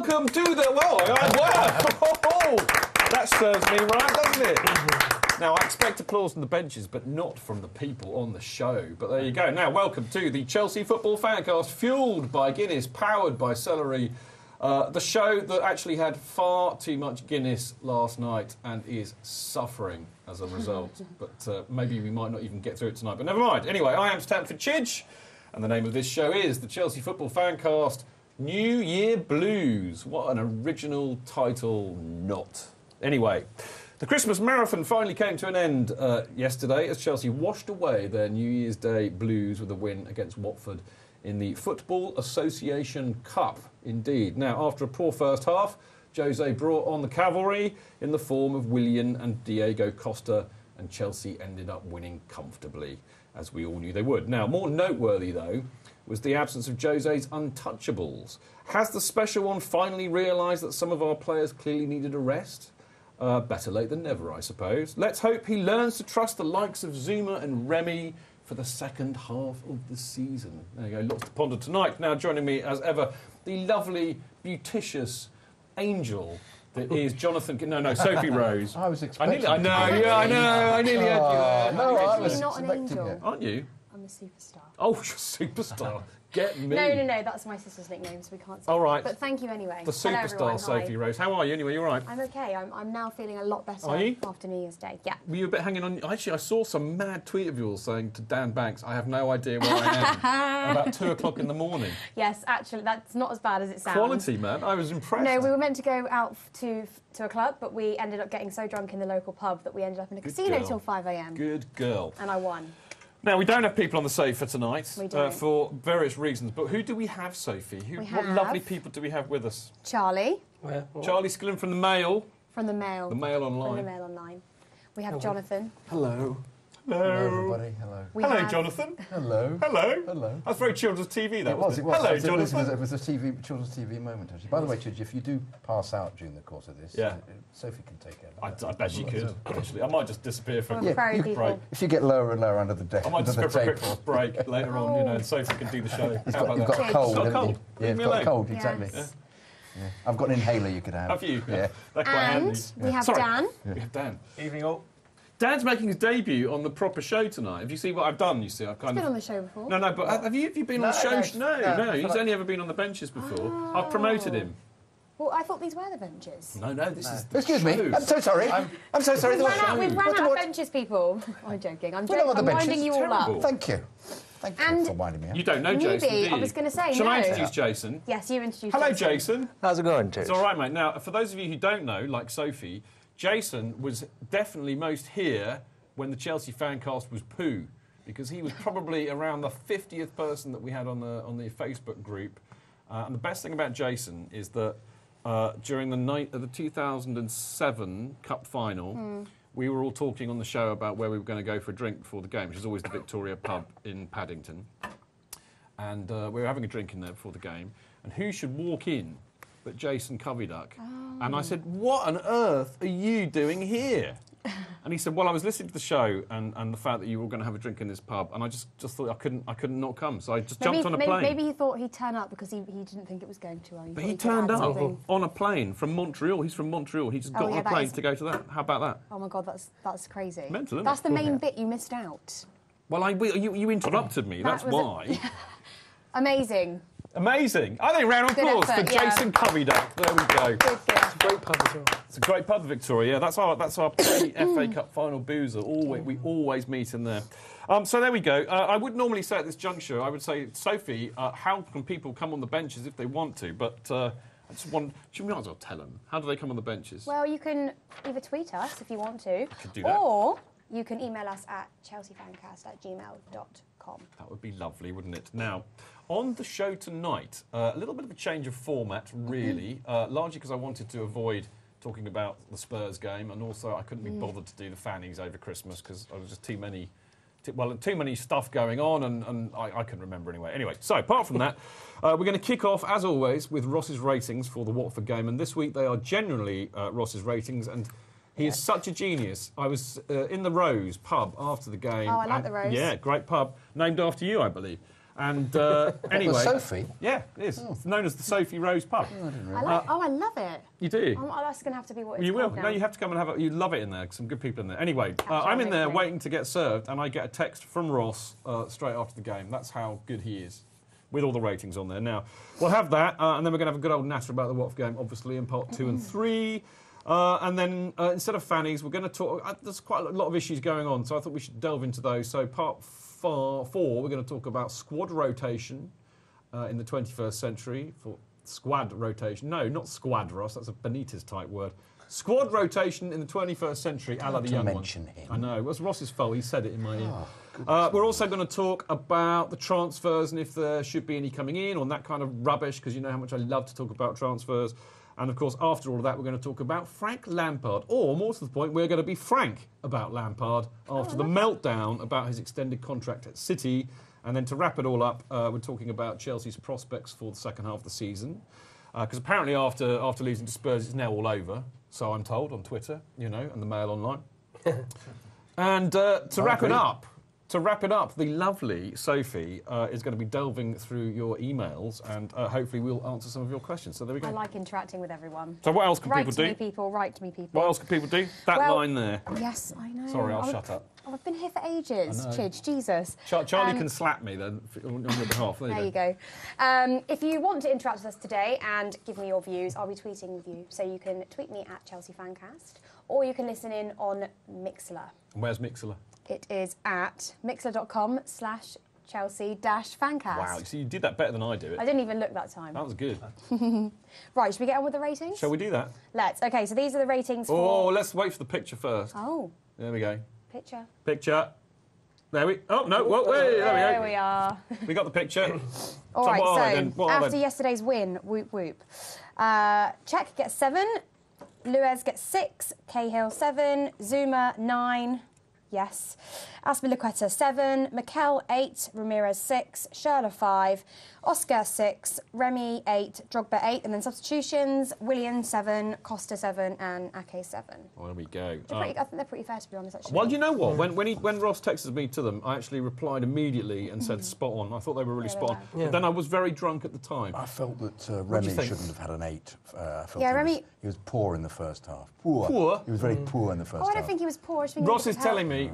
welcome to the... Well, that serves me right, doesn't it? Now, I expect applause from the benches, but not from the people on the show. But there you go. Now, welcome to the Chelsea Football Fancast, fuelled by Guinness, powered by celery. The show that actually had far too much Guinness last night and is suffering as a result. But maybe we might not even get through it tonight. But never mind. Anyway, I am Stamford Chidge, and the name of this show is the Chelsea Football Fancast New Year Blues. What an original title, not. Anyway, the Christmas marathon finally came to an end yesterday as Chelsea washed away their New Year's Day blues with a win against Watford in the Football Association Cup, indeed. Now, after a poor first half, Jose brought on the cavalry in the form of Willian and Diego Costa, and Chelsea ended up winning comfortably, as we all knew they would. Now, more noteworthy, though, was the absence of Jose's untouchables. Has the special one finally realised that some of our players clearly needed a rest? Better late than never, I suppose. Let's hope he learns to trust the likes of Zuma and Remy for the second half of the season. There you go, lots to ponder tonight. Now joining me, as ever, the lovely, beauticious angel that is Jonathan... No, Sophie Rose. I was expecting... I nearly had you there. No, I was not an expecting angel. it. Aren't you? I'm a superstar. Oh, you're a superstar. Get me. No, that's my sister's nickname, so we can't say All right. that. But thank you anyway. The Hello, superstar everyone. Sophie Hi. Rose. How are you anyway? You all right? I'm okay. I'm now feeling a lot better Are you? after New Year's Day. Yeah. Were you a bit hanging on? Actually, I saw some mad tweet of yours saying to Dan Banks, I have no idea where I am. About 2 o'clock in the morning. Yes, actually, that's not as bad as it sounds. Quality, man. I was impressed. No, we were meant to go out to a club, but we ended up getting so drunk in the local pub that we ended up in a casino girl. till 5 a.m. Good girl. And I won. Now, we don't have people on the sofa tonight We don't. for various reasons, but who do we have, Sophie? We What have- lovely people do we have with us? Charlie Charlie Skillen from the Mail. from the Mail. The Mail Online. From the Mail Online. We have Jonathan. Hello. Hello, everybody. Hello. We Hello, have- Jonathan. Hello. Hello. Hello. That's very children's TV, that It was. Hello, It Jonathan. was a children's TV moment, actually. By the way, Chidge, if you do pass out during the course of this, Yeah. Sophie can take care I of that. bet you could, actually. I might just disappear for We're very you- people. If you get lower and lower under the deck, I might under just the go for a quick table. break later on, and Sophie can do the show. You've How got about a that? cold, Got a haven't cold. you? Yeah, Leave you've me got a alone. cold, Yes. exactly. Yeah. Yeah. I've got an inhaler you could have. Have you? Yeah. They're quite handy. And we have Sorry. Dan. We have Dan. Evening all. Dan's making his debut on the proper show tonight. Have you seen what I've done? You see, I've kind He's been of... on the show before. No, but have you been on the show? No, No, he's only ever been on the benches before. I've promoted him. Well, I thought these were the benches. No, this is the Excuse me. show. I'm so sorry. I'm so sorry. We've run out What- of what- benches, people. I'm joking. I'm Well, the benches. winding you all Terrible. up. Thank you. Thank you And for winding me up. You don't know Newbie, Jason, do you? I was gonna say, Shall I no. introduce Jason? Yes, you introduced Hello, Jason. Jason. How's it going, Chidge? It's all right, mate. Now, for those of you who don't know, like Sophie, Jason was definitely most here when the Chelsea Fancast was poo, because he was probably around the 50th person that we had on the Facebook group. And the best thing about Jason is that during the night of the 2007 Cup final, we were all talking on the show about where we were going to go for a drink before the game, which is always the Victoria pub in Paddington. And we were having a drink in there before the game. And who should walk in but Jason Coveyduck? Oh. And I said, what on earth are you doing here? And he said, well, I was listening to the show and the fact that you were going to have a drink in this pub, and I just thought I couldn't not come, so I just jumped on a plane. Maybe he thought he'd turn up because he didn't think it was going to. But he turned up on a plane from Montreal. He's from Montreal. He just got on a that plane is- to go to that. How about that? Oh my God, that's crazy. Mental, isn't That's it? the main bit you missed out. Well, you interrupted me. That's was why. Amazing. Amazing. I think round of Good applause effort, for yeah. Jason Coveyduck. There we go. Good. Great pub as well. It's a great pub, Victoria. Yeah, that's our pre-FA Cup final boozer. We always meet in there. So there we go. I would normally say at this juncture, I would say, Sophie, how can people come on the benches if they want to? But I just want... You might as well tell them. How do they come on the benches? Well, you can either tweet us if you want to, could do that. or you can email us at chelseafancast@gmail.com. That would be lovely, wouldn't it? Now, on the show tonight, a little bit of a change of format, really, largely because I wanted to avoid talking about the Spurs game, and also I couldn't be bothered to do the fannies over Christmas because there was just too many stuff going on, and I couldn't remember anyway. Anyway, so apart from that, we're going to kick off, as always, with Ross's ratings for the Watford game, and this week they are generally Ross's ratings, and he is such a genius. I was in the Rose pub after the game. Oh, I like the Rose. Yeah, great pub, named after you, I believe. And anyway... Was Sophie? Yeah, it is. It's known as the Sophie Rose pub. I love it. You do? That's going to have to be what it's You will. called now. No, you have to come and have it. You love it in there. Some good people in there. Anyway, I'm in there waiting to get served, and I get a text from Ross straight after the game. That's how good he is, with all the ratings on there. Now, we'll have that, and then we're going to have a good old natter about the Watford game, obviously, in part 2 and 3. And then, instead of fannies, we're going to talk... there's quite a lot of issues going on, so I thought we should delve into those. So part 4, we're going to talk about squad rotation in the 21st century. For squad rotation. No, not squad, Ross. That's a Benitez-type word. Squad rotation in the 21st century, a la the young ones. Him. I know. It was Ross's fault. He said it in my ear. We're also going to talk about the transfers and if there should be any coming in, or that kind of rubbish, because you know how much I love to talk about transfers. And, of course, after all of that, we're going to talk about Frank Lampard. Or, more to the point, we're going to be frank about Lampard after the meltdown about his extended contract at City. And then to wrap it all up, we're talking about Chelsea's prospects for the second half of the season. Because apparently after losing to Spurs, it's now all over. So I'm told on Twitter, and the Mail Online. And to wrap it up, the lovely Sophie is going to be delving through your emails, and hopefully we'll answer some of your questions. So there we go. I like interacting with everyone. So what else can people do? Write to me, people. What else can people do? That line there. Yes, I know. Sorry, I'll shut up. I've been here for ages, I know. Chidge, Jesus. Charlie can slap me then on your behalf. There you go. If you want to interact with us today and give me your views, I'll be tweeting with you. So you can tweet me at Chelsea FanCast, or you can listen in on Mixlr. And where's Mixlr? It is at mixlr.com/Chelsea-FanCast. Wow, you did that better than I do it. I didn't even look that time. That was good. Right, should we get on with the ratings? Shall we do that? Let's. OK, so these are the ratings for... Oh, let's wait for the picture first. Oh. There we go. Picture. There we... Oh, no, whoa, wait, there we go. There we are. We got the picture. All right, so after yesterday's win, whoop whoop. Czech gets 7, Luez gets 6, Cahill 7, Zuma 9, yes. Azpilicueta 7, Mikel 8, Ramirez 6, Schürrle 5, Oscar 6, Remy 8, Drogba 8, and then substitutions, Willian 7, Costa 7, and Ake 7. Well, there we go. I think they're pretty fair, to be honest, actually. Well, you know what? When Ross texted me to them, I actually replied immediately and said spot on. I thought they were really spot on. Yeah. But then I was very drunk at the time. I felt that Remy shouldn't have had an 8. Remy... He was poor in the first half. Poor? He was very poor in the first half. I don't think he was poor. Ross is telling me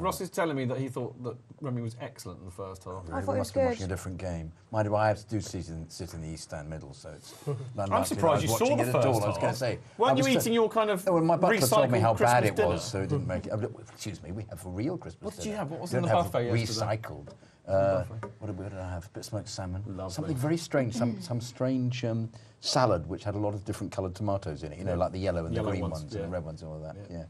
that he thought that Remy was excellent in the first half. I thought he was good. Watching a different game. Mind you, I have to sit in the East Stand middle, so it's... I'm surprised you saw the first half. I was going to say... Weren't you eating your kind of my butler told me how bad it dinner? was, so it didn't make it... Excuse me, we have a real Christmas What did you have? What was in the buffet yesterday? Recycled. What did I have? A bit of smoked salmon. Lovely. Something very strange, some strange salad which had a lot of different coloured tomatoes in it, like the yellow and the green ones and the red ones and all that. Yeah.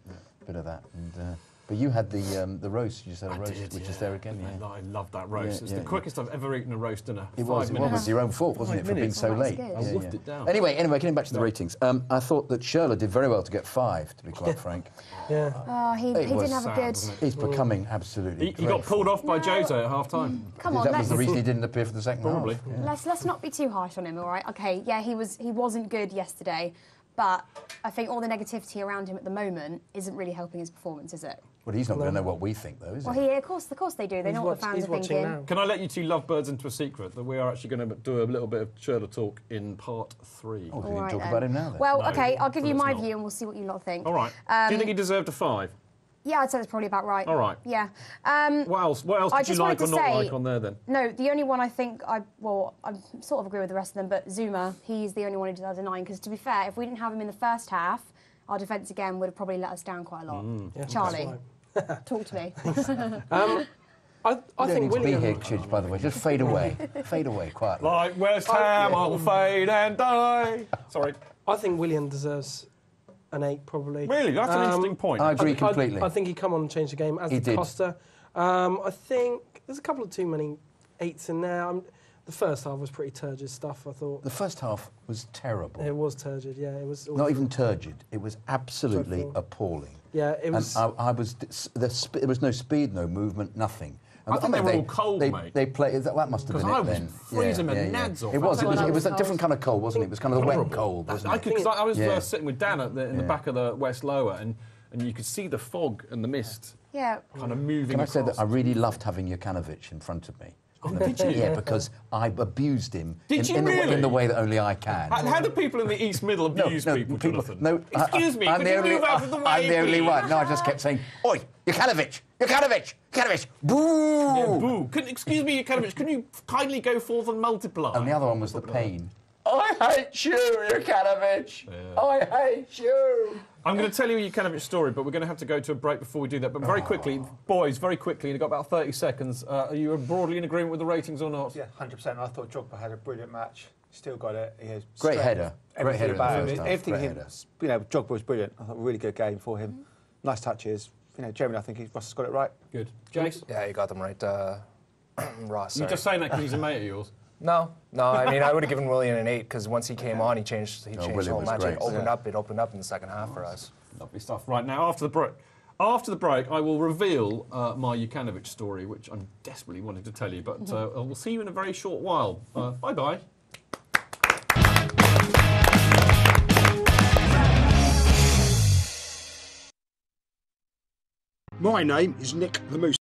Bit of that. And, but you had the roast. You said a roast, which is there again. Yeah. I love that roast. It's the quickest I've ever eaten a roast in a 5 minutes. It was your own fault, wasn't it, for being so late? I wolfed it down. Anyway, getting back to the ratings. I thought that Schürrle did very well to get 5, to be quite frank. Yeah. Oh, he didn't have a good... He's becoming absolutely He got pulled off by Jose at half-time. Come on, that was the reason he didn't appear for the second half. Probably. Yeah. Let's not be too harsh on him, all right? OK, yeah, he wasn't good yesterday, but I think all the negativity around him at the moment isn't really helping his performance, is it? Well, he's not going to know what we think, though, is he? Well, of course they do. They know what the fans are thinking. Now. Can I let you two lovebirds into a secret that we are actually going to do a little bit of Schürrle talk in part 3? Oh, we can talk about him now, then. Well, No, OK, I'll give you my let's not. view and we'll see what you lot think. All right. Do you think he deserved a 5? Yeah, I'd say that's probably about right. All right. Yeah. What else did you like or not like on there, then? No, the only one I think I sort of agree with the rest of them, but Zuma, he's the only one who deserves a 9, because to be fair, if we didn't have him in the first half, our defence again would have probably let us down quite a lot. Yeah, Charlie, talk to me. I think Willian... Willian... be here, Chidge, by the way. Just fade away. Fade away quietly. Like West Ham, I'll fade and die. Sorry. I think Willian deserves an 8, probably. Really? That's an interesting point. I agree completely. I think he come on and changed the game, as did Costa. I think there's a couple of too many 8s in there. The first half was pretty turgid stuff, I thought. The first half was terrible. It was turgid, yeah. It was not even turgid. It was absolutely appalling. Yeah, it was... And there was no speed, no movement, nothing. I think they were all cold, mate. They played... That must have been it then. Because I was freezing my nads off. It was a different kind of cold, wasn't it? It was kind of the wet cold, wasn't it? Because I was sitting with Dan in the back of the West Lower, and you could see the fog and the mist kind of moving Can I say across. that I really loved having Jokanovic in front of me? Did you? Yeah, because I abused him Did you in really? the way that only I can. How do people in the East Middle abuse people, Jonathan? No, excuse me, could you move out of the way, I'm the only please? one. No, I just kept saying, "Oi, Jukanovic, boo!" Yeah, boo. Excuse me, Jukanovic, can you kindly go forth and multiply? And the other one was the pain. I hate you, Jukanovic. Yeah. I hate you. I'm going to tell you a Jukanovic story, but we're going to have to go to a break before we do that. But very quickly, boys, very quickly, you've got about 30 seconds. Are you broadly in agreement with the ratings or not? Yeah, 100%. I thought Drogba had a brilliant match. Still got it. He has Great header. Everything Great header about in the him. first half. Everything, Great header. you know, Drogba was brilliant. I thought a really good game for him. Nice touches. You know, generally, I think Ross has got it right. Good. Jace? Yeah, you got them right, Ross. You're just saying that because he's a mate of yours? No. I mean, I would have given Willian an 8 because once he came on, he changed the whole match. Great. It opened up in the second half for us. Lovely stuff. Right, now, after the break, I will reveal my Jukanovic story, which I'm desperately wanting to tell you, but we'll see you in a very short while. Bye-bye. My name is Nick the Moose.